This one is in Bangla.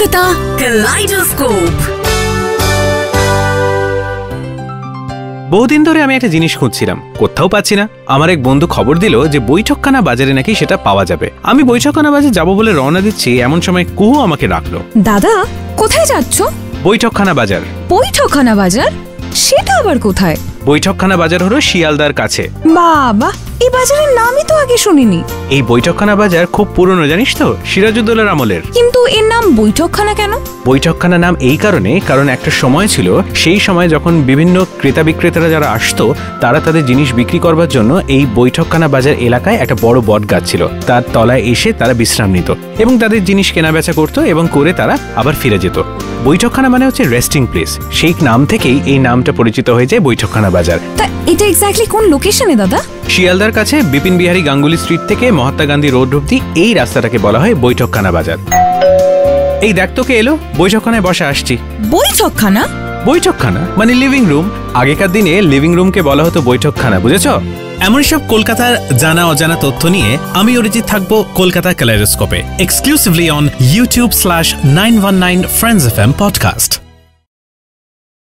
কলকাতা কালাইডোস্কোপ। বহুদিন ধরে আমি একটা জিনিস খুঁজছিলাম, কোথাও পাচ্ছি না। আমার এক বন্ধু খবর দিল যে বৈঠকখানা বাজারে নাকি সেটা পাওয়া যাবে। আমি বৈঠকখানা বাজারে যাবো বলে রওনা দিচ্ছি, এমন সময় কুহু আমাকে ডাকলো। দাদা, কোথায় যাচ্ছ? বৈঠকখানা বাজার। বৈঠকখানা বাজার? সেটা আবার কোথায়? বৈঠকখানা বাজার হলো শিয়ালদার কাছে। বাবা, এই বাজারের নামই তো আগে শুনিনি। এই বৈঠকখানা বাজার খুব পুরনো, জানিস তো, সিরাজউদ্দৌলার আমলের। কিন্তু এর নাম বৈঠকখানা কেন? বৈঠকখানা নাম এই কারণ একটা সময় ছিল, সেই সময় যখন বিভিন্ন ক্রেতা বিক্রেতারা যারা আসতো, তারা তাদের জিনিস বিক্রি করবার জন্য এই বৈঠকখানা বাজার এলাকায় একটা বড় বট গাছ ছিল, তার তলায় এসে তারা বিশ্রাম নিত এবং তাদের জিনিস কেনা বেচা করতো এবং করে তারা আবার ফিরে যেত। বৈঠকখানা মানে হচ্ছে রেস্টিং প্লেস, সেই নাম থেকেই এই নামটা পরিচিত হয়ে যায় বৈঠকখানা বাজার। তা এটা এক্স্যাক্টলি কোন লোকেশনে দাদা? শিয়ালদার কাছে বিপিন বিহারী গাঙ্গুলি স্ট্রিট থেকে মহাত্মা গান্ধী রোড অব্দি এই রাস্তাটাকে বলা হয় বৈঠকখানা বাজার। এই দেখ, তোকে এলো, বৈঠকখানায় বসে আসছি। বৈঠকখানা? বৈঠকখানা মানে লিভিং রুম। আগেকার দিনে লিভিং রুমকে বলা হতো বৈঠকখানা, বুঝেছো? এমন সব কলকাতার জানা অজানা তথ্য নিয়ে আমি অরিজিৎ থাকবো কলকাতা কালাইডোস্কোপে, exclusively on YouTube/919 Friends FM podcast.